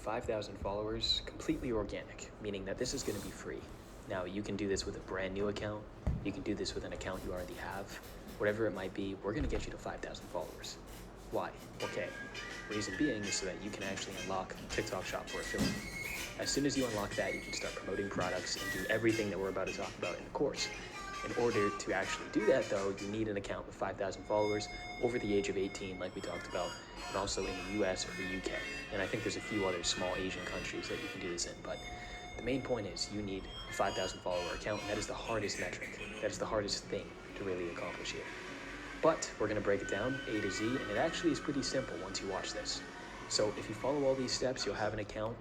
5,000 followers completely organic, meaning that this is going to be free. Now, you can do this with a brand new account. You can do this with an account you already have. Whatever it might be, we're going to get you to 5,000 followers. Why? Okay. Reason being is so that you can actually unlock TikTok Shop for affiliate. As soon as you unlock that, you can start promoting products and do everything that we're about to talk about in the course. In order to actually do that, though, you need an account with 5,000 followers over the age of 18, like we talked about, and also in the US or the UK. And I think there's a few other small Asian countries that you can do this in, but the main point is you need a 5,000 follower account, and that is the hardest metric. That is the hardest thing to really accomplish here. But we're going to break it down A to Z, and it actually is pretty simple once you watch this. So if you follow all these steps, you'll have an account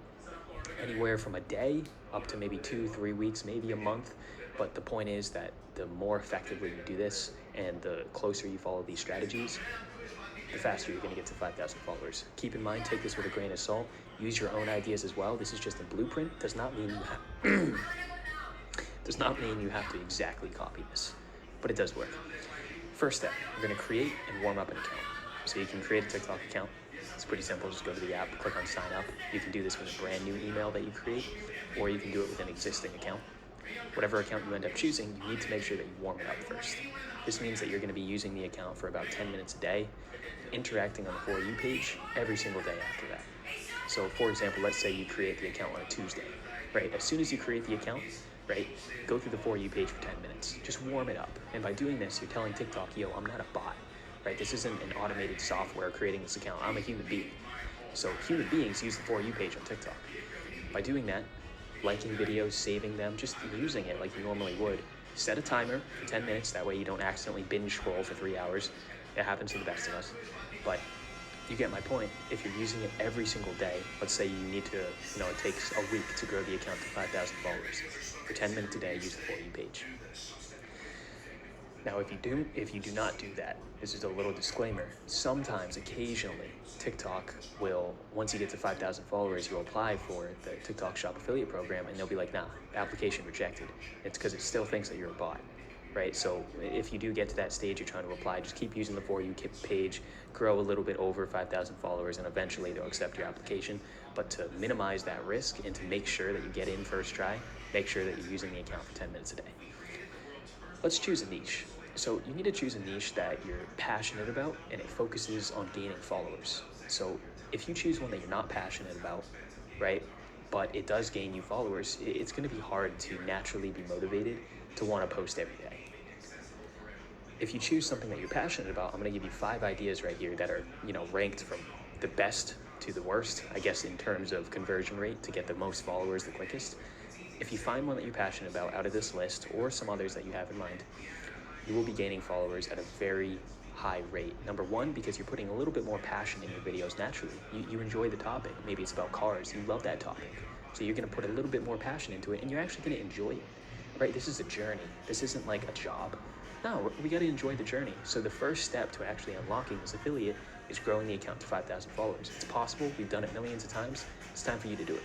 anywhere from a day up to maybe 2-3 weeks, maybe a month. But the point is that the more effectively you do this and the closer you follow these strategies, the faster you're going to get to 5,000 followers. Keep in mind, take this with a grain of salt. Use your own ideas as well. This is just a blueprint. Does not mean you have to exactly copy this, but it does work. First step, we're going to create and warm up an account. So you can create a TikTok account. It's pretty simple. Just go to the app, click on sign up. You can do this with a brand new email that you create, or you can do it with an existing account. Whatever account you end up choosing, you need to make sure that you warm it up first. This means that you're going to be using the account for about 10 minutes a day, interacting on the For You page every single day after that. So for example, let's say you create the account on a Tuesday, right? As soon as you create the account, right, go through the For You page for 10 minutes. Just warm it up. And by doing this, you're telling TikTok, yo, I'm not a bot, right? This isn't an automated software creating this account. I'm a human being. So human beings use the For You page on TikTok. By doing that, liking videos, saving them, just using it like you normally would. Set a timer for 10 minutes. That way you don't accidentally binge scroll for 3 hours. It happens to the best of us. But you get my point. If you're using it every single day, let's say you need to, it takes a week to grow the account to 5,000 followers. For 10 minutes a day, use the For You page. Now, if you do not do that, this is a little disclaimer. Sometimes, occasionally, TikTok will, once you get to 5,000 followers, you'll apply for the TikTok Shop affiliate program, and they'll be like, nah, application rejected. It's because it still thinks that you're a bot, right? So if you do get to that stage, you're trying to apply, just keep using the For You page, grow a little bit over 5,000 followers, and eventually they'll accept your application. But to minimize that risk and to make sure that you get in first try, make sure that you're using the account for 10 minutes a day. Let's choose a niche. So you need to choose a niche that you're passionate about and it focuses on gaining followers. So if you choose one that you're not passionate about, right, but it does gain you followers, it's going to be hard to naturally be motivated to want to post every day. If you choose something that you're passionate about, I'm going to give you 5 ideas right here that are, ranked from the best to the worst, I guess, in terms of conversion rate to get the most followers the quickest. If you find one that you're passionate about out of this list or some others that you have in mind, you will be gaining followers at a very high rate. Number one, because you're putting a little bit more passion in your videos naturally. You enjoy the topic. Maybe it's about cars. You love that topic. So you're going to put a little bit more passion into it, and you're actually going to enjoy it, right? This is a journey. This isn't like a job. No, we got to enjoy the journey. So the first step to actually unlocking this affiliate is growing the account to 5,000 followers. It's possible. We've done it millions of times. It's time for you to do it.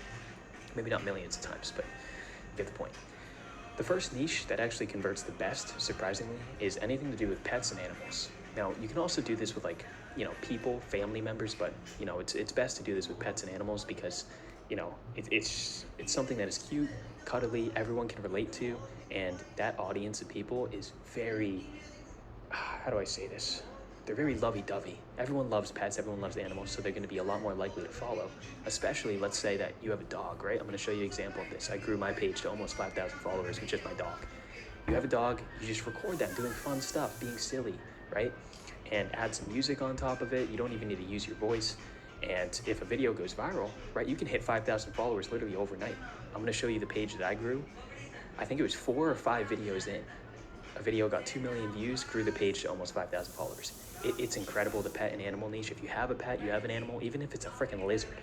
Maybe not millions of times, but you get the point. The first niche that actually converts the best, surprisingly, is anything to do with pets and animals. Now, you can also do this with people, family members, but it's best to do this with pets and animals because it's something that is cute, cuddly, everyone can relate to, and that audience of people is very, how do I say this? They're very lovey-dovey. Everyone loves pets, everyone loves animals, so they're going to be a lot more likely to follow. Especially, let's say that you have a dog, right? I'm going to show you an example of this. I grew my page to almost 5,000 followers with just my dog. You have a dog, you just record them doing fun stuff, being silly, right? And add some music on top of it. You don't even need to use your voice. And if a video goes viral, right, you can hit 5,000 followers literally overnight. I'm going to show you the page that I grew. I think it was 4 or 5 videos in. A video got 2 million views, grew the page to almost 5,000 followers. It's incredible, the pet and animal niche. If you have a pet, you have an animal, even if it's a freaking lizard,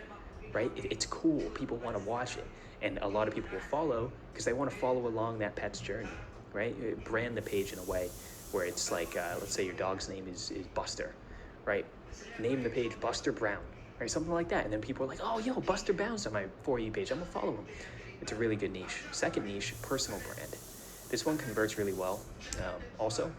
right? It's cool. People want to watch it. And a lot of people will follow because they want to follow along that pet's journey, right? Brand the page in a way where it's like, let's say your dog's name is Buster, right? Name the page Buster Brown, right? Something like that. And then people are like, oh, yo, Buster Brown's on my For You page. I'm going to follow him. It's a really good niche. Second niche, personal brand. This one converts really well also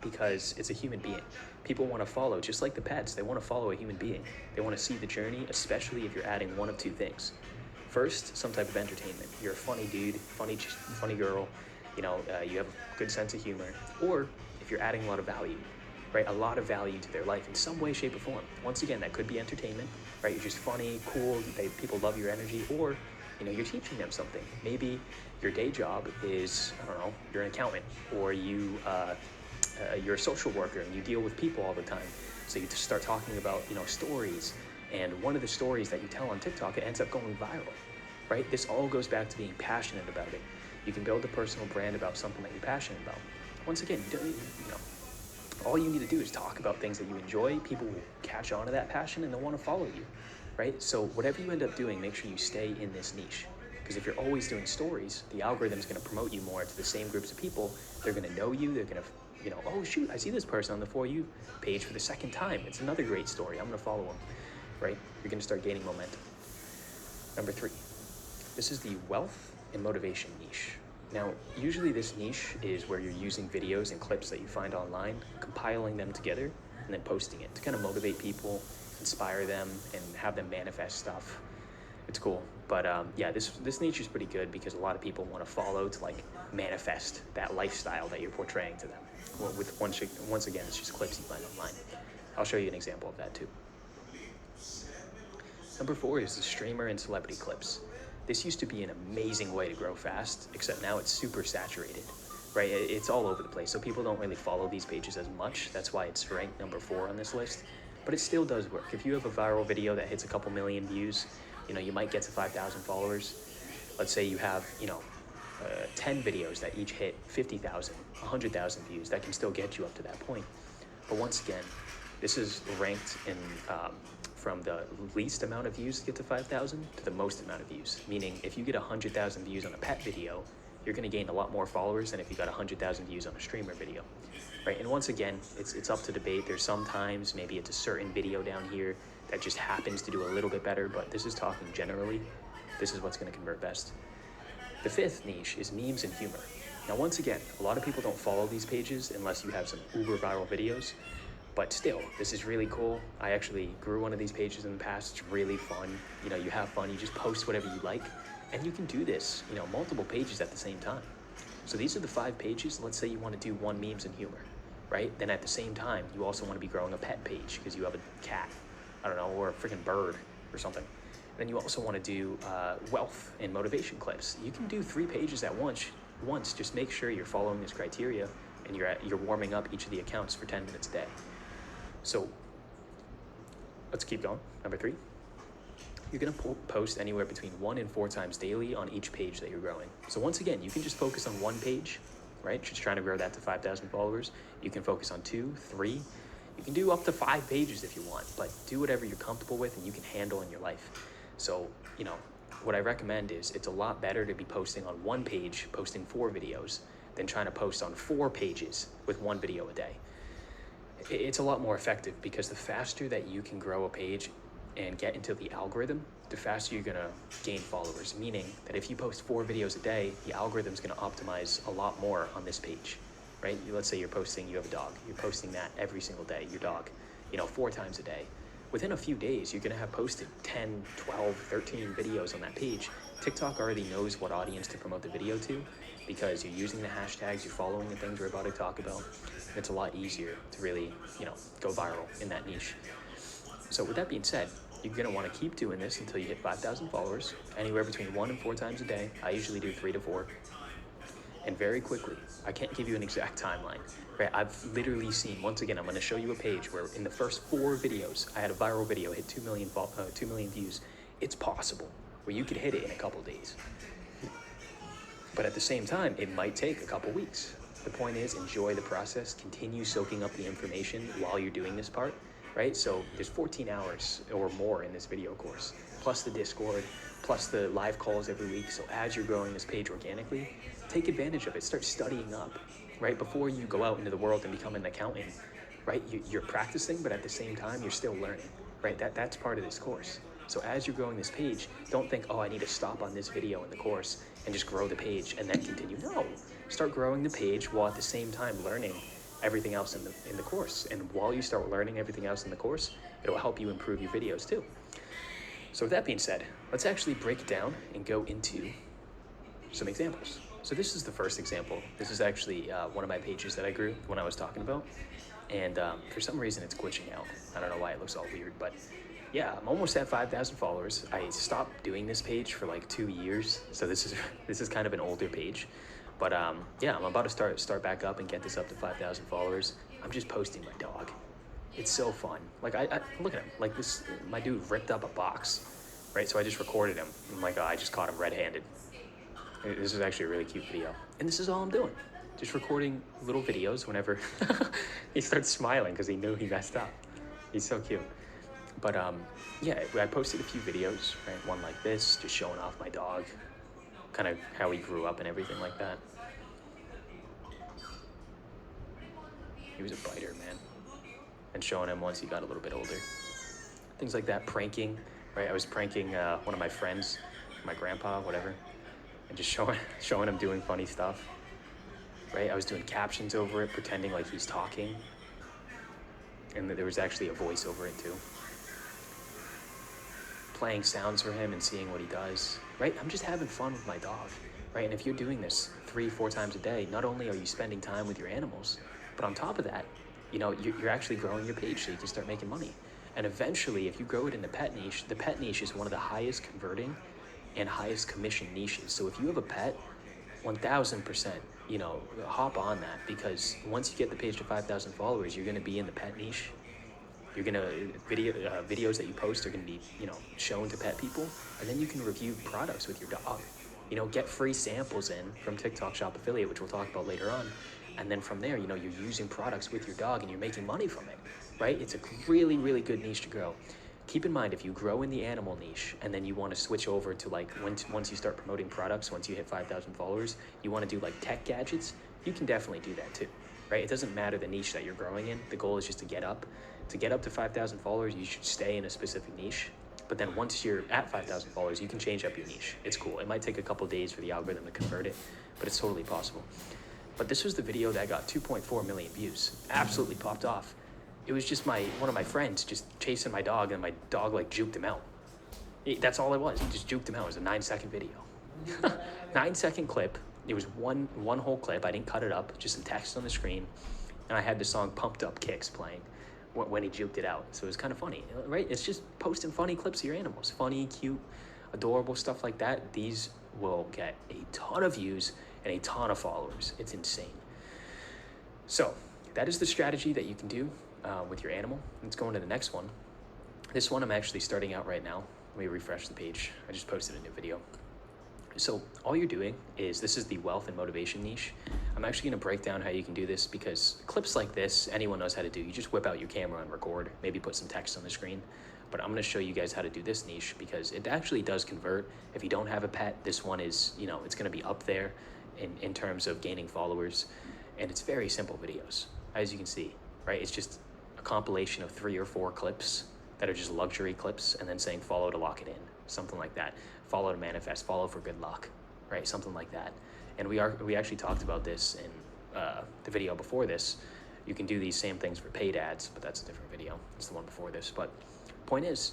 because it's a human being. People want to follow, just like the pets, they want to follow a human being. They want to see the journey, especially if you're adding one of two things. First, some type of entertainment. You're a funny dude, funny girl, you have a good sense of humor. Or if you're adding a lot of value, right? A lot of value to their life in some way, shape, or form. Once again, that could be entertainment, right? You're just funny, cool, people love your energy, or you're teaching them something. Maybe your day job is, I don't know, you're an accountant, or you're a social worker and you deal with people all the time. So you just start talking about, stories. And one of the stories that you tell on TikTok, it ends up going viral, right? This all goes back to being passionate about it. You can build a personal brand about something that you're passionate about. Once again, all you need to do is talk about things that you enjoy. People will catch on to that passion and they'll want to follow you, right? So whatever you end up doing, make sure you stay in this niche. Because if you're always doing stories, the algorithm's going to promote you more to the same groups of people. They're going to know you. They're going to, oh shoot, I see this person on the For You page for the second time. It's another great story. I'm going to follow them, right? You're going to start gaining momentum. Number 3, this is the wealth and motivation niche. Now, usually this niche is where you're using videos and clips that you find online, compiling them together, and then posting it to kind of motivate people, inspire them, and have them manifest stuff. It's cool. But yeah, this niche is pretty good because a lot of people want to follow to like manifest that lifestyle that you're portraying to them. With once again, it's just clips you find online. I'll show you an example of that too. Number 4 is the streamer and celebrity clips. This used to be an amazing way to grow fast, except now it's super saturated, right? It's all over the place, so people don't really follow these pages as much. That's why it's ranked number 4 on this list. But it still does work. If you have a viral video that hits a couple million views, you might get to 5,000 followers. Let's say you have, 10 videos that each hit 50,000, 100,000 views. That can still get you up to that point. But once again, this is ranked in from the least amount of views to get to 5,000 to the most amount of views. Meaning, if you get 100,000 views on a pet video, you're going to gain a lot more followers than if you got 100,000 views on a streamer video, right? And once again, it's up to debate. There's sometimes maybe it's a certain video down here that just happens to do a little bit better, but this is talking generally. This is what's going to convert best. The 5th niche is memes and humor. Now, once again, a lot of people don't follow these pages unless you have some uber viral videos, but still, this is really cool. I actually grew one of these pages in the past. It's really fun. You have fun. You just post whatever you like, and you can do this, multiple pages at the same time. So these are the 5 pages. Let's say you want to do one memes and humor, right? Then at the same time, you also want to be growing a pet page because you have a cat, I don't know, or a freaking bird or something. Then you also want to do wealth and motivation clips. You can do 3 pages at once. Just make sure you're following this criteria and you're warming up each of the accounts for 10 minutes a day. So let's keep going. Number 3, you're going to post anywhere between 1 and 4 times daily on each page that you're growing. So once again, you can just focus on one page, right? Just trying to grow that to 5,000 followers. You can focus on 2, 3. You can do up to 5 pages if you want, but do whatever you're comfortable with and you can handle in your life. So, what I recommend is it's a lot better to be posting on one page, posting 4 videos, than trying to post on 4 pages with 1 video a day. It's a lot more effective because the faster that you can grow a page and get into the algorithm, the faster you're going to gain followers. Meaning that if you post 4 videos a day, the algorithm's going to optimize a lot more on this page, right? Let's say you have a dog. You're posting that every single day, your dog, 4 times a day. Within a few days, you're going to have posted 10, 12, 13 videos on that page. TikTok already knows what audience to promote the video to because you're using the hashtags, you're following the things we're about to talk about. And it's a lot easier to really, go viral in that niche. So with that being said, you're going to want to keep doing this until you hit 5,000 followers, anywhere between 1 and 4 times a day. I usually do 3 to 4. And very quickly, I can't give you an exact timeline, right? I've literally seen, once again, I'm going to show you a page where in the first 4 videos, I had a viral video hit 2 million views. It's possible where you could hit it in a couple days. But at the same time, it might take a couple weeks. The point is, enjoy the process, continue soaking up the information while you're doing this part, right? So there's 14 hours or more in this video course, plus the Discord, plus the live calls every week. So as you're growing this page organically, take advantage of it. Start studying up, right? Before you go out into the world and become an accountant, right? You're practicing, but at the same time, you're still learning, right? That's part of this course. So as you're growing this page, don't think, oh, I need to stop on this video in the course and just grow the page and then continue. No, start growing the page while at the same time learning everything else in the course. And while you start learning everything else in the course, it'll help you improve your videos too. So with that being said, let's actually break it down and go into some examples. So this is the first example. This is actually one of my pages that I grew when I was talking about. And for some reason it's glitching out. I don't know why it looks all weird, but yeah, I'm almost at 5,000 followers. I stopped doing this page for like 2 years. So this is kind of an older page. But yeah, I'm about to start back up and get this up to 5,000 followers. I'm just posting my dog. It's so fun. Like I look at him. Like this, my dude ripped up a box, right? So I just recorded him. I'm like, oh, I just caught him red-handed. This is actually a really cute video. And this is all I'm doing. Just recording little videos whenever he starts smiling because he knew he messed up. He's so cute. But yeah, I posted a few videos, right? One like this, just showing off my dog, kind of how he grew up and everything like that. He was a biter, man. And showing him once he got a little bit older. Things like that, pranking, right? I was pranking one of my friends, my grandpa, whatever, and just showing him doing funny stuff, right? I was doing captions over it, pretending like he's talking. And there was actually a voice over it too. Playing sounds for him and seeing what he does, right? I'm just having fun with my dog, right? And if you're doing this 3-4 times a day, not only are you spending time with your animals, but on top of that, you know, you're actually growing your page so you can start making money. And eventually, if you grow it in the pet niche is one of the highest converting and highest commission niches. So if you have a pet, 1,000%, you know, hop on that, because once you get the page to 5,000 followers, you're going to be in the pet niche. You're going to, videos that you post are going to be, you know, shown to pet people, and then you can review products with your dog. You know, get free samples in from TikTok Shop Affiliate, which we'll talk about later on. And then from there, you know, you're using products with your dog and you're making money from it, right? It's a really, really good niche to grow. Keep in mind, if you grow in the animal niche and then you want to switch over to like, once you start promoting products, once you hit 5,000 followers, you want to do like tech gadgets, you can definitely do that too, right? It doesn't matter the niche that you're growing in. The goal is just to get up. To get up to 5,000 followers, you should stay in a specific niche. But then once you're at 5,000 followers, you can change up your niche. It's cool. It might take a couple days for the algorithm to convert it, but it's totally possible. But this was the video that got 2.4 million views. Absolutely popped off. It was just one of my friends just chasing my dog, and my dog like juked him out. That's all it was. He just juked him out. It was a 9-second video. 9-second clip. It was one whole clip. I didn't cut it up, just some text on the screen. And I had the song Pumped Up Kicks playing when he juked it out. So it was kind of funny, right? It's just posting funny clips of your animals. Funny, cute, adorable stuff like that. These will get a ton of views and a ton of followers. It's insane. So that is the strategy that you can do with your animal. Let's go into the next one. This one I'm actually starting out right now. Let me refresh the page. I just posted a new video. So all you're doing is, this is the wealth and motivation niche. I'm actually gonna break down how you can do this, because clips like this, anyone knows how to do. You just whip out your camera and record, maybe put some text on the screen. But I'm gonna show you guys how to do this niche, because it actually does convert. If you don't have a pet, this one is, you know, it's gonna be up there in terms of gaining followers. And it's very simple videos, as you can see, right? It's just a compilation of 3 or 4 clips that are just luxury clips, and then saying follow to lock it in, something like that. Follow to manifest, follow for good luck, right? Something like that. And we actually talked about this in the video before this. You can do these same things for paid ads, but that's a different video. It's the one before this. But point is,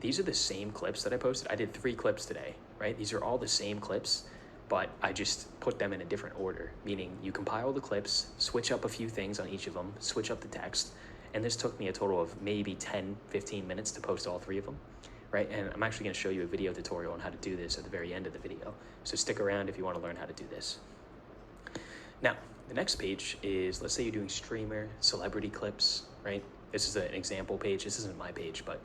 these are the same clips that I posted. I did 3 clips today, right? These are all the same clips, but I just put them in a different order, meaning you compile the clips, switch up a few things on each of them, switch up the text, and this took me a total of maybe 10-15 minutes to post all 3 of them, right? And I'm actually gonna show you a video tutorial on how to do this at the very end of the video, so stick around if you wanna learn how to do this. Now, the next page is, let's say you're doing streamer, celebrity clips, right? This is an example page. This isn't my page, but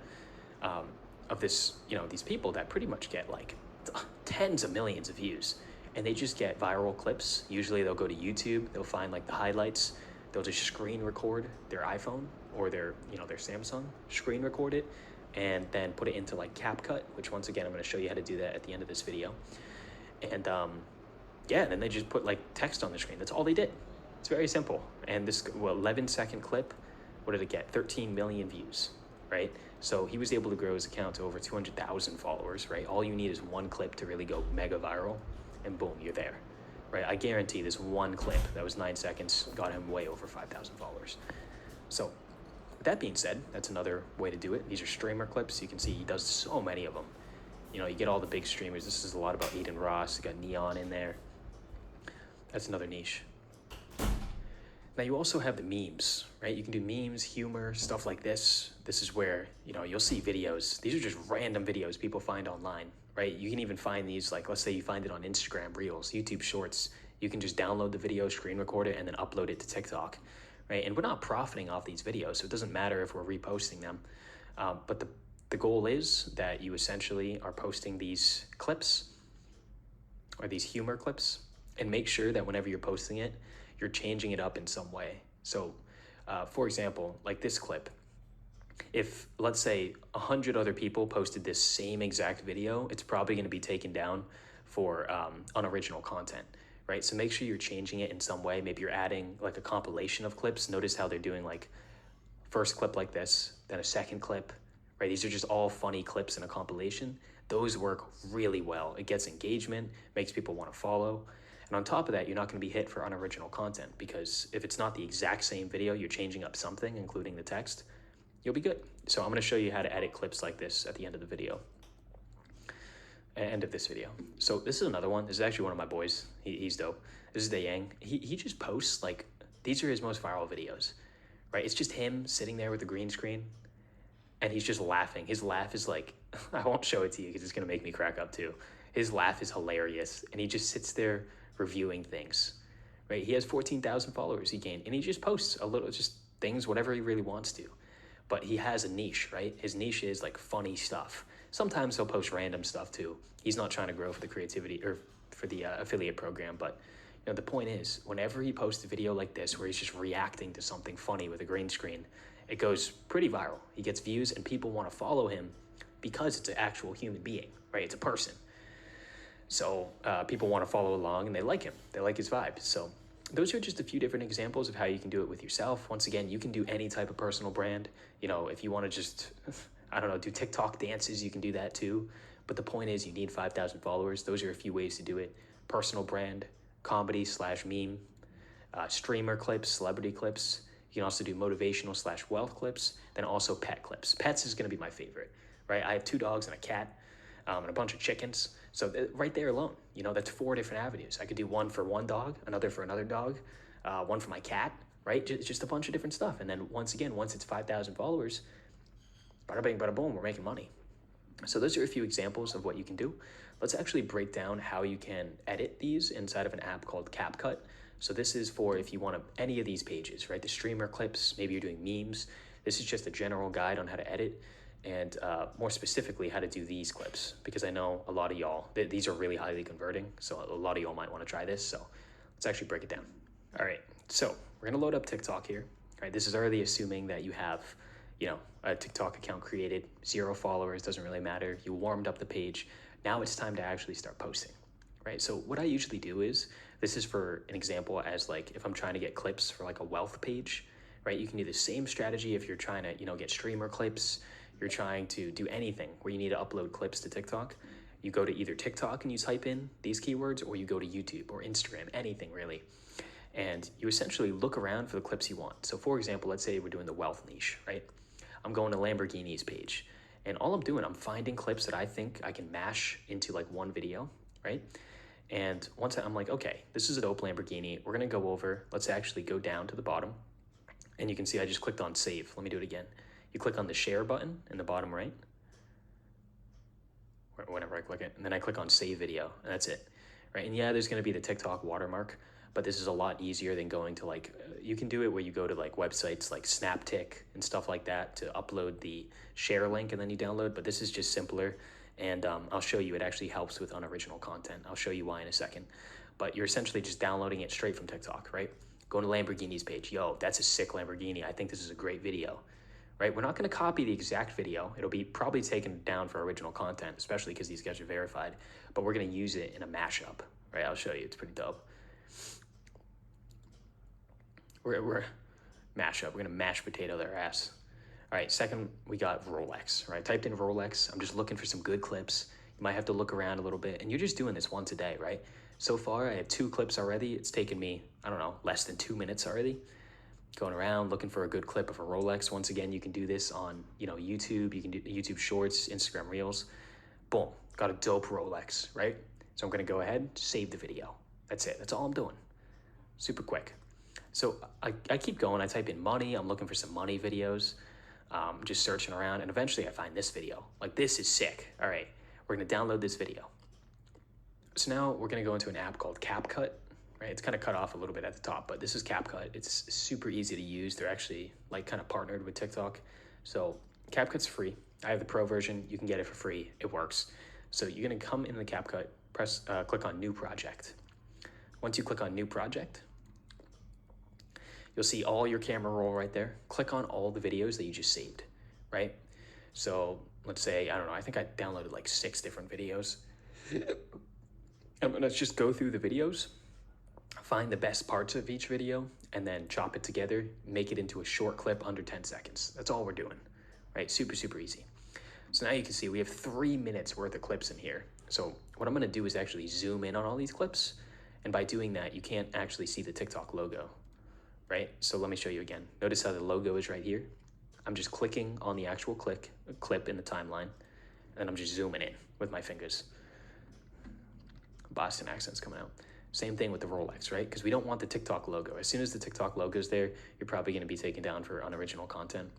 of this, you know, these people that pretty much get like tens of millions of views, and they just get viral clips. Usually they'll go to YouTube, they'll find like the highlights, they'll just screen record their iPhone or their Samsung, screen record it, and then put it into like CapCut, which once again, I'm gonna show you how to do that at the end of this video. And yeah, then they just put like text on the screen. That's all they did. It's very simple. And this 11-second clip, what did it get? 13 million views, right? So he was able to grow his account to over 200,000 followers, right? All you need is one clip to really go mega viral, and boom, you're there. right? I guarantee this one clip that was 9 seconds got him way over 5,000 followers. So with that being said, that's another way to do it. These are streamer clips. You can see he does so many of them. You know, you get all the big streamers. This is a lot about Aiden Ross. You got Neon in there. That's another niche. Now you also have the memes, right? You can do memes, humor, stuff like this. This is where, you know, you'll see videos. These are just random videos people find online, right? You can even find these, like, let's say you find it on Instagram Reels, YouTube Shorts. You can just download the video, screen record it, and then upload it to TikTok, right? And we're not profiting off these videos, so it doesn't matter if we're reposting them. But the goal is that you essentially are posting these clips or these humor clips, and make sure that whenever you're posting it, you're changing it up in some way. So, for example, like this clip, if let's say 100 other people posted this same exact video, it's probably going to be taken down for unoriginal content, right? So make sure you're changing it in some way. Maybe you're adding like a compilation of clips. Notice how they're doing like first clip like this, then a second clip, right? These are just all funny clips in a compilation. Those work really well. It gets engagement, makes people want to follow. And on top of that, you're not going to be hit for unoriginal content, because if it's not the exact same video, you're changing up something, including the text, you'll be good. So I'm going to show you how to edit clips like this at the end of the video. End of this video. So this is another one. This is actually one of my boys. He's dope. This is Dayang. He just posts, like, these are his most viral videos, right? It's just him sitting there with the green screen, and he's just laughing. His laugh is like, I won't show it to you because it's going to make me crack up too. His laugh is hilarious, and he just sits there reviewing things, right? He has 14,000 followers he gained, and he just posts a little, just things, whatever he really wants to. But he has a niche, right? His niche is like funny stuff. Sometimes he'll post random stuff too. He's not trying to grow for the creativity or for the affiliate program, but you know, the point is, whenever he posts a video like this where he's just reacting to something funny with a green screen, it goes pretty viral. He gets views, and people want to follow him because it's an actual human being, right? It's a person. So people want to follow along, and they like him. They like his vibe. So those are just a few different examples of how you can do it with yourself. Once again, you can do any type of personal brand. You know, if you want to just, I don't know, do TikTok dances, you can do that too. But the point is, you need 5,000 followers. Those are a few ways to do it. Personal brand, comedy/meme, streamer clips, celebrity clips. You can also do motivational/wealth clips, then also pet clips. Pets is going to be my favorite, right? I have 2 dogs and a cat, and a bunch of chickens. So right there alone, you know, that's 4 different avenues. I could do one for one dog, another for another dog, one for my cat, right? Just a bunch of different stuff. And then once again, once it's 5,000 followers, bada bing, bada boom, we're making money. So those are a few examples of what you can do. Let's actually break down how you can edit these inside of an app called CapCut. So this is for if you want any of these pages, right? The streamer clips, maybe you're doing memes. This is just a general guide on how to edit, and more specifically how to do these clips, because I know a lot of y'all, these are really highly converting, so a lot of y'all might want to try this. So let's actually break it down. All right, so we're gonna load up TikTok here. All right, this is already assuming that you have, you know, a TikTok account created, 0 followers, doesn't really matter. You warmed up the page. Now it's time to actually start posting, right? So what I usually do is, this is for an example as like if I'm trying to get clips for like a wealth page, right? You can do the same strategy if you're trying to, you know, get streamer clips. You're trying to do anything where you need to upload clips to TikTok. You go to either TikTok and you type in these keywords, or you go to YouTube or Instagram, anything really. And you essentially look around for the clips you want. So for example, let's say we're doing the wealth niche, right? I'm going to Lamborghini's page, and all I'm doing, I'm finding clips that I think I can mash into like one video, right? And once I'm like, okay, this is a dope Lamborghini. We're gonna go over, let's actually go down to the bottom, and you can see I just clicked on save. Let me do it again. You click on the share button in the bottom right, whenever I click it, and then I click on save video, and that's it, right? And yeah, there's gonna be the TikTok watermark, but this is a lot easier than going to like, you can do it where you go to like websites like Snaptic and stuff like that to upload the share link and then you download, but this is just simpler. And I'll show you, it actually helps with unoriginal content. I'll show you why in a second. But you're essentially just downloading it straight from TikTok, right? Going to Lamborghini's page. Yo, that's a sick Lamborghini. I think this is a great video, right? We're not gonna copy the exact video. It'll be probably taken down for original content, especially because these guys are verified, but we're gonna use it in a mashup, right? I'll show you, it's pretty dope. We're mashup, we're gonna mash potato their ass. All right, second, we got Rolex, right? Typed in Rolex. I'm just looking for some good clips. You might have to look around a little bit, and you're just doing this once a day, right? So far, I have 2 clips already. It's taken me, I don't know, less than 2 minutes already. Going around looking for a good clip of a Rolex. Once again, you can do this on, YouTube. You can do YouTube Shorts, Instagram Reels. Boom, got a dope Rolex, right? So I'm gonna go ahead, save the video. That's it, that's all I'm doing. Super quick. So I keep going, I type in money, I'm looking for some money videos, just searching around, and eventually I find this video. Like, this is sick. All right, we're gonna download this video. So now we're gonna go into an app called CapCut, right? It's kind of cut off a little bit at the top, but this is CapCut. It's super easy to use. They're actually like kind of partnered with TikTok. So CapCut's free. I have the pro version. You can get it for free. It works. So you're gonna come into the CapCut, click on New Project. Once you click on New Project, you'll see all your camera roll right there. Click on all the videos that you just saved, right? So let's say, I don't know, I think I downloaded like 6 different videos. I'm gonna just go through the videos, find the best parts of each video, and then chop it together, make it into a short clip under 10 seconds. That's all we're doing, right? Super, super easy. So now you can see we have 3 minutes worth of clips in here. So what I'm gonna do is actually zoom in on all these clips. And by doing that, you can't actually see the TikTok logo, right? So let me show you again. Notice how the logo is right here. I'm just clicking on the actual clip in the timeline, and then I'm just zooming in with my fingers. Boston accent's coming out. Same thing with the Rolex, right? Because we don't want the TikTok logo. As soon as the TikTok logo is there, you're probably going to be taken down for unoriginal content.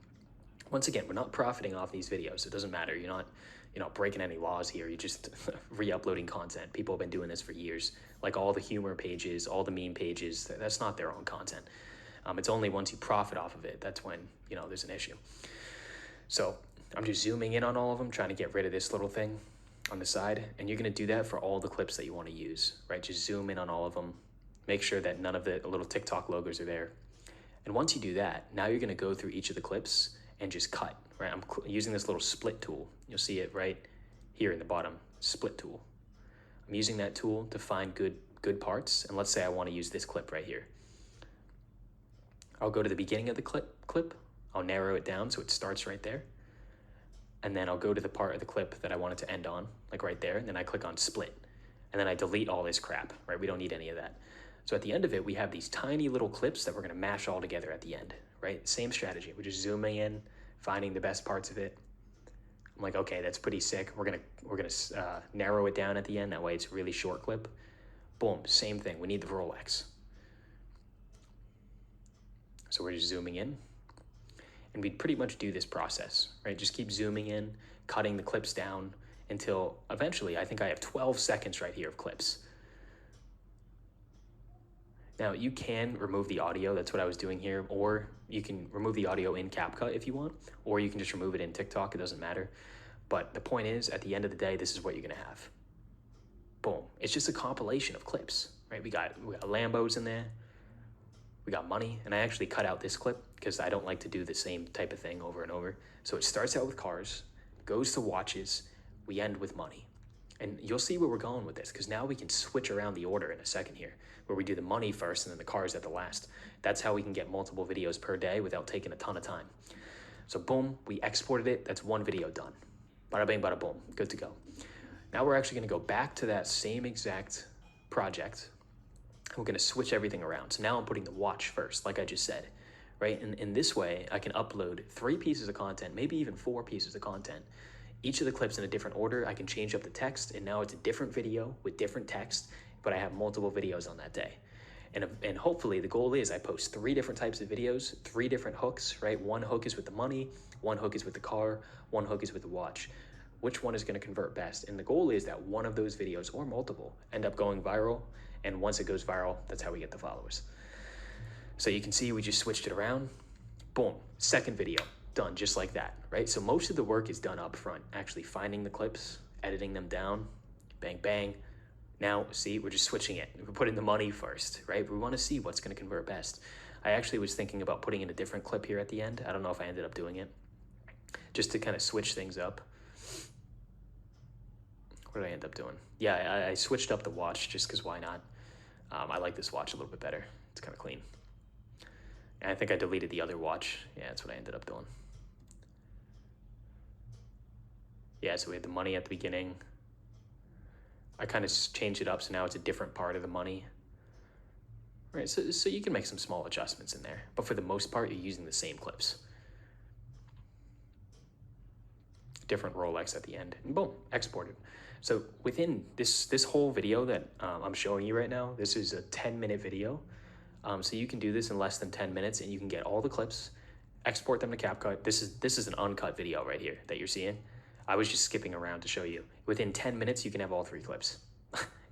Once again, we're not profiting off these videos. It doesn't matter. You're not breaking any laws here. You're just re-uploading content. People have been doing this for years. Like all the humor pages, all the meme pages, that's not their own content. It's only once you profit off of it, that's when, there's an issue. So I'm just zooming in on all of them, trying to get rid of this little thing on the side, and you're gonna do that for all the clips that you wanna use, right? Just zoom in on all of them, make sure that none of the little TikTok logos are there. And once you do that, now you're gonna go through each of the clips and just cut, right? I'm using this little split tool. You'll see it right here in the bottom, split tool. I'm using that tool to find good parts, and let's say I wanna use this clip right here. I'll go to the beginning of the clip, I'll narrow it down so it starts right there, and then I'll go to the part of the clip that I want it to end on, like right there, and then I click on split, and then I delete all this crap, right? We don't need any of that. So at the end of it, we have these tiny little clips that we're gonna mash all together at the end, right? Same strategy, we're just zooming in, finding the best parts of it. I'm like, okay, that's pretty sick. We're gonna narrow it down at the end, that way it's a really short clip. Boom, same thing, we need the Rolex. So we're just zooming in, and we pretty much do this process, right? Just keep zooming in, cutting the clips down until eventually I think I have 12 seconds right here of clips. Now you can remove the audio, that's what I was doing here, or you can remove the audio in CapCut if you want, or you can just remove it in TikTok, it doesn't matter. But the point is, at the end of the day, this is what you're gonna have. Boom, it's just a compilation of clips, right? We got Lambos in there, we got money, and I actually cut out this clip because I don't like to do the same type of thing over and over. So it starts out with cars, goes to watches, we end with money. And you'll see where we're going with this, because now we can switch around the order in a second here, where we do the money first and then the cars at the last. That's how we can get multiple videos per day without taking a ton of time. So boom, we exported it, that's one video done. Bada bing, bada boom, good to go. Now we're actually gonna go back to that same exact project. We're gonna switch everything around. So now I'm putting the watch first, like I just said, right? And in this way, I can upload 3 pieces of content, maybe even 4 pieces of content. Each of the clips in a different order. I can change up the text, and now it's a different video with different text, but I have multiple videos on that day. And hopefully the goal is I post 3 different types of videos, 3 different hooks, right? One hook is with the money, one hook is with the car, one hook is with the watch. Which one is gonna convert best? And the goal is that one of those videos, or multiple, end up going viral. And once it goes viral, that's how we get the followers. So you can see we just switched it around. Boom, second video, done just like that, right? So most of the work is done up front, actually finding the clips, editing them down, bang, bang. Now, see, we're just switching it. We're putting the money first, right? We wanna see what's gonna convert best. I actually was thinking about putting in a different clip here at the end. I don't know if I ended up doing it, just to kind of switch things up. What did I end up doing? Yeah, I switched up the watch just because why not? I like this watch a little bit better. It's kind of clean. And I think I deleted the other watch. Yeah, that's what I ended up doing. Yeah, so we had the money at the beginning, I kind of changed it up, so now it's a different part of the money. Right, so you can make some small adjustments in there, but for the most part, you're using the same clips. Different Rolex at the end, and boom, exported. So within this whole video that I'm showing you right now, this is a 10-minute video. So you can do this in less than 10 minutes, and you can get all the clips, export them to CapCut. This is an uncut video right here that you're seeing. I was just skipping around to show you. Within 10 minutes, you can have all 3 clips.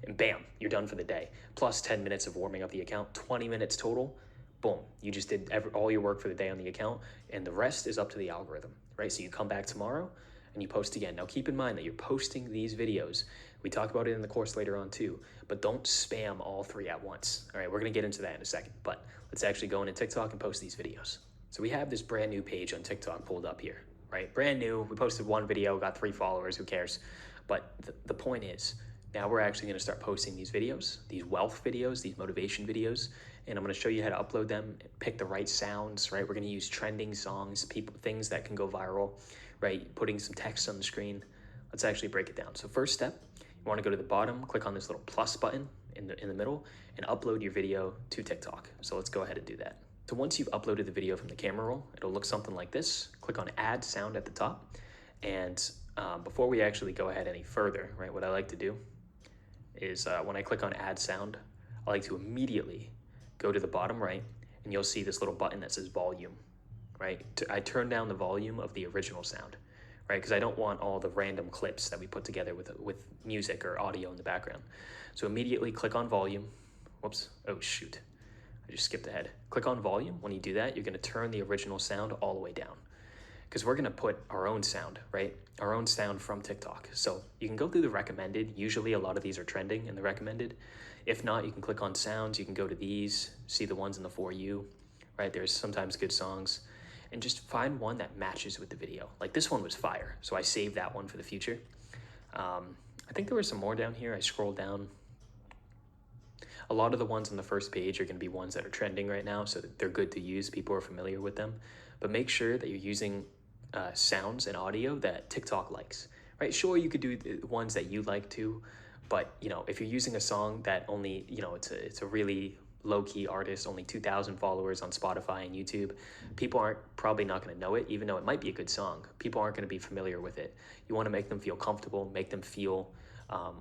And bam, you're done for the day. Plus 10 minutes of warming up the account, 20 minutes total. Boom, you just did all your work for the day on the account, and the rest is up to the algorithm, right? So you come back tomorrow and you post again. Now keep in mind that you're posting these videos. We talk about it in the course later on too, but don't spam all 3 at once. All right, we're gonna get into that in a second, but let's actually go into TikTok and post these videos. So we have this brand new page on TikTok pulled up here, right? Brand new, we posted 1 video, got 3 followers, who cares? But the point is, now we're actually gonna start posting these videos, these wealth videos, these motivation videos, and I'm gonna show you how to upload them, pick the right sounds, right? We're gonna use trending songs, things that can go viral, right? Putting some text on the screen. Let's actually break it down. So first step, you wanna go to the bottom, click on this little plus button in the middle, and upload your video to TikTok. So let's go ahead and do that. So once you've uploaded the video from the camera roll, it'll look something like this. Click on add sound at the top. And before we actually go ahead any further, right, what I like to do is when I click on add sound, I like to immediately go to the bottom right, and you'll see this little button that says volume, right? I turn down the volume of the original sound, right? Because I don't want all the random clips that we put together with music or audio in the background. So immediately click on volume. Whoops, oh shoot, I just skipped ahead. Click on volume. When you do that, you're gonna turn the original sound all the way down, because we're gonna put our own sound, right? Our own sound from TikTok. So you can go through the recommended. Usually a lot of these are trending in the recommended. If not, you can click on sounds. You can go to these, see the ones in the For You, right? There's sometimes good songs, and just find one that matches with the video. Like this one was fire, so I saved that one for the future. I think there were some more down here. I scrolled down. A lot of the ones on the first page are gonna be ones that are trending right now, so they're good to use. People are familiar with them. But make sure that you're using sounds and audio that TikTok likes, right? Sure, you could do the ones that you like too, but you know, if you're using a song that only, you know, it's a really low-key artist, only 2,000 followers on Spotify and YouTube, people aren't probably not going to know it, even though it might be a good song. People aren't going to be familiar with it. You want to make them feel comfortable, make them feel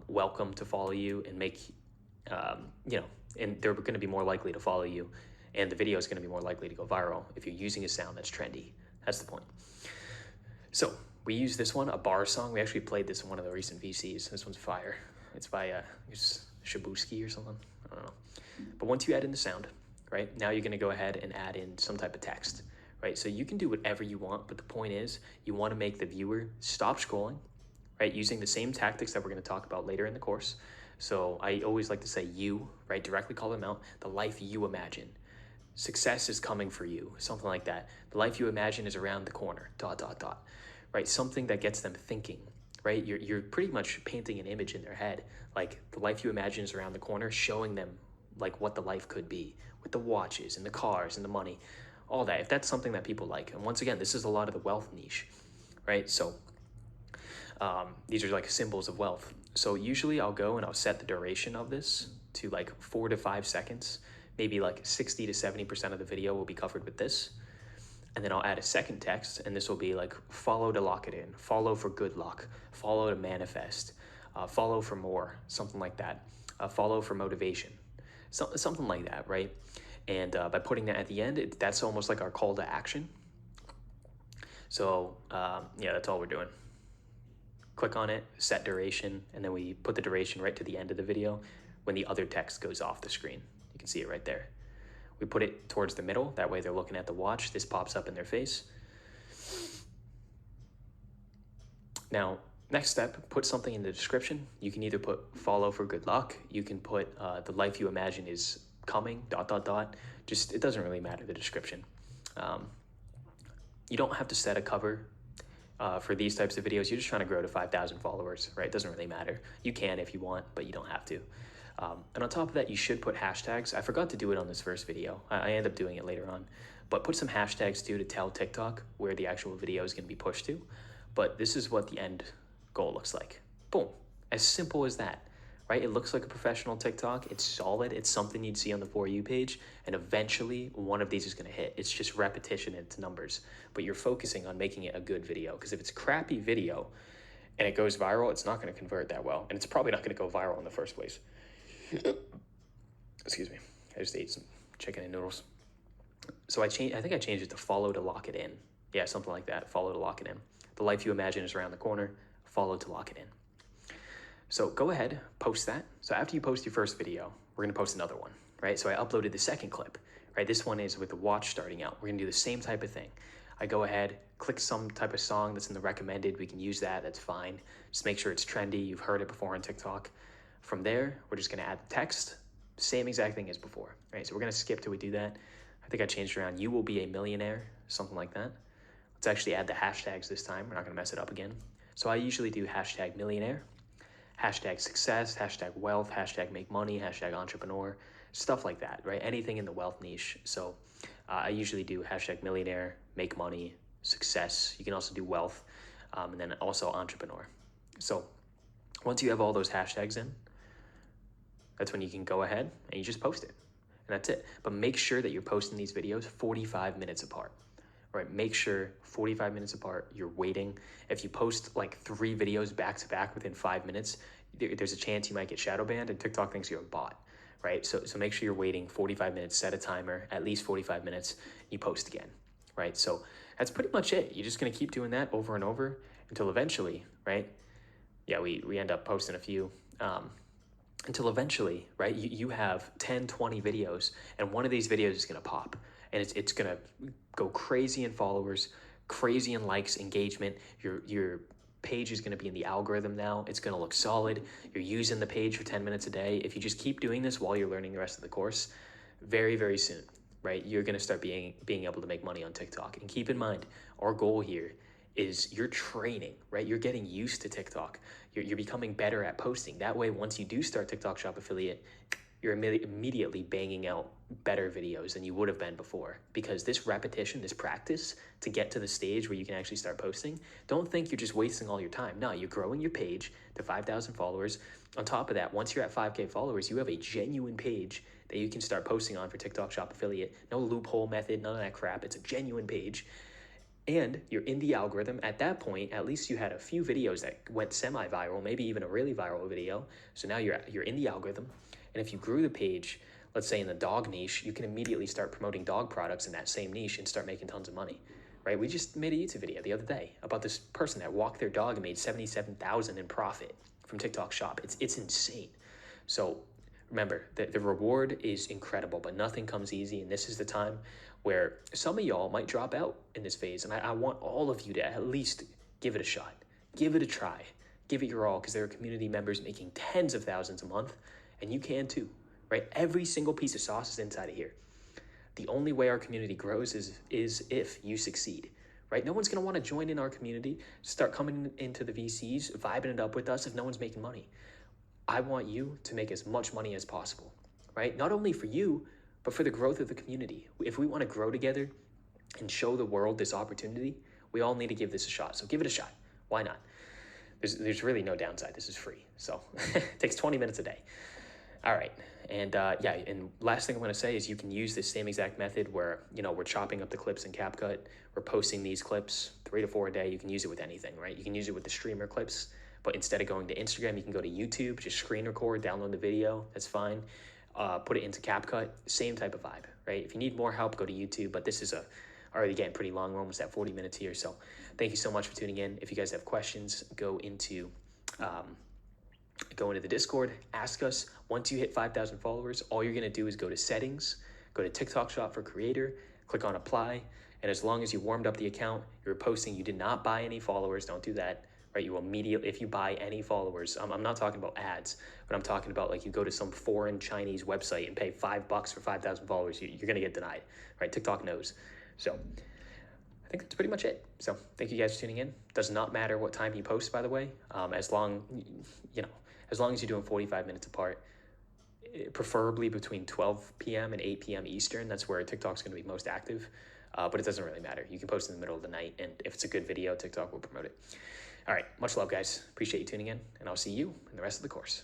welcome to follow you, and make you know, and they're going to be more likely to follow you, and the video is going to be more likely to go viral if you're using a sound that's trendy. That's the point. So we use this one, a bar song. We actually played this in one of the recent VCs. This one's fire. It's by Shabuski or something. I don't know. But once you add in the sound, right, now you're going to go ahead and add in some type of text, right? So you can do whatever you want, but the point is you want to make the viewer stop scrolling, right, using the same tactics that we're going to talk about later in the course. So I always like to say you, right, directly call them out, the life you imagine. Success is coming for you, something like that. The life you imagine is around the corner, ... right? Something that gets them thinking, right? You're pretty much painting an image in their head, like the life you imagine is around the corner, showing them like what the life could be with the watches and the cars and the money, all that. If that's something that people like, and once again, this is a lot of the wealth niche, right? So these are like symbols of wealth. So usually I'll go and I'll set the duration of this to like 4 to 5 seconds. Maybe like 60 to 70% of the video will be covered with this. And then I'll add a second text, and this will be like follow to lock it in, follow for good luck, follow to manifest, follow for more, something like that, follow for motivation, something like that, right? And by putting that at the end, that's almost like our call to action. So yeah, that's all we're doing. Click on it, set duration, and then we put the duration right to the end of the video when the other text goes off the screen. You can see it right there. We put it towards the middle, that way they're looking at the watch. This pops up in their face. Now, next step, put something in the description. You can either put follow for good luck. You can put the life you imagine is coming, ... Just, it doesn't really matter, the description. You don't have to set a cover for these types of videos. You're just trying to grow to 5,000 followers, right? It doesn't really matter. You can if you want, but you don't have to. And on top of that, you should put hashtags. I forgot to do it on this first video. I end up doing it later on. But put some hashtags too to tell TikTok where the actual video is going to be pushed to. But this is what the end goal looks like. Boom. As simple as that, right? It looks like a professional TikTok. It's solid. It's something you'd see on the For You page. And eventually one of these is going to hit. It's just repetition into numbers. But you're focusing on making it a good video. Because if it's a crappy video and it goes viral, it's not going to convert that well. And it's probably not going to go viral in the first place. Excuse me. I just ate some chicken and noodles. So I think I changed it to follow to lock it in. Yeah, something like that. Follow to lock it in. The life you imagine is around the corner. Follow to lock it in. So go ahead, post that. So after you post your first video, we're gonna post another one, right? So I uploaded the second clip, right? This one is with the watch starting out. We're gonna do the same type of thing. I go ahead, click some type of song that's in the recommended. We can use that, that's fine. Just make sure it's trendy. You've heard it before on TikTok. From there, we're just gonna add the text. Same exact thing as before, right? So we're gonna skip till we do that. I think I changed around, you will be a millionaire, something like that. Let's actually add the hashtags this time. We're not gonna mess it up again. So I usually do hashtag millionaire, hashtag success, hashtag wealth, hashtag make money, hashtag entrepreneur, stuff like that, right? Anything in the wealth niche. So I usually do hashtag millionaire, make money, success. You can also do wealth, and then also entrepreneur. So once you have all those hashtags in, that's when you can go ahead and you just post it. And that's it. But make sure that you're posting these videos 45 minutes apart. Right, make sure 45 minutes apart, you're waiting. If you post like 3 videos back to back within 5 minutes, there's a chance you might get shadow banned and TikTok thinks you're a bot, right? So make sure you're waiting 45 minutes, set a timer, at least 45 minutes, you post again, right? So that's pretty much it. You're just gonna keep doing that over and over until eventually, right? Yeah, we end up posting a few, until eventually, right, you have 10, 20 videos, and one of these videos is gonna pop. And it's gonna go crazy in followers, crazy in likes, engagement. Your page is gonna be in the algorithm now. It's gonna look solid. You're using the page for 10 minutes a day. If you just keep doing this while you're learning the rest of the course, very, very soon, right, you're gonna start being able to make money on TikTok. And keep in mind, our goal here is you're training, right? You're getting used to TikTok. You're becoming better at posting. That way, once you do start TikTok Shop Affiliate, you're immediately banging out better videos than you would have been before, because this repetition, this practice to get to the stage where you can actually start posting, don't think you're just wasting all your time. No, you're growing your page to 5,000 followers. On top of that, once you're at 5K followers, you have a genuine page that you can start posting on for TikTok Shop Affiliate. No loophole method, none of that crap. It's a genuine page. And you're in the algorithm. At that point, at least you had a few videos that went semi-viral, maybe even a really viral video. So now you're in the algorithm. And if you grew the page, let's say in the dog niche, you can immediately start promoting dog products in that same niche and start making tons of money, right? We just made a YouTube video the other day about this person that walked their dog and made $77,000 in profit from TikTok Shop. It's insane. So remember, the reward is incredible, but nothing comes easy. And this is the time where some of y'all might drop out in this phase. And I want all of you to at least give it a shot. Give it a try. Give it your all, because there are community members making tens of thousands a month. And you can too, right? Every single piece of sauce is inside of here. The only way our community grows is if you succeed, right? No one's gonna wanna join in our community, start coming into the VCs, vibing it up with us if no one's making money. I want you to make as much money as possible, right? Not only for you, but for the growth of the community. If we wanna grow together and show the world this opportunity, we all need to give this a shot. So give it a shot, why not? There's really no downside, this is free. So it takes 20 minutes a day. All right, and yeah, and last thing I'm gonna say is you can use this same exact method where, we're chopping up the clips in CapCut, we're posting these clips 3 to 4 a day. You can use it with anything, right? You can use it with the streamer clips, but instead of going to Instagram, you can go to YouTube, just screen record, download the video, that's fine. Put it into CapCut, same type of vibe, right? If you need more help, go to YouTube, but this is already getting pretty long. We're almost at 40 minutes here, so thank you so much for tuning in. If you guys have questions, go into the Discord, ask us. Once you hit 5,000 followers, all you're gonna do is go to settings, go to TikTok Shop for Creator, click on apply, and as long as you warmed up the account, you're posting, you did not buy any followers, don't do that, right? You immediately, if you buy any followers, I'm not talking about ads, but I'm talking about like you go to some foreign Chinese website and pay $5 for 5,000 followers, you're gonna get denied, right? TikTok knows. So I think that's pretty much it. So thank you guys for tuning in. Does not matter what time you post, by the way, as long as you're doing 45 minutes apart, preferably between 12 p.m. and 8 p.m. Eastern. That's where TikTok's going to be most active, but it doesn't really matter. You can post in the middle of the night, and if it's a good video, TikTok will promote it. All right, much love, guys. Appreciate you tuning in, and I'll see you in the rest of the course.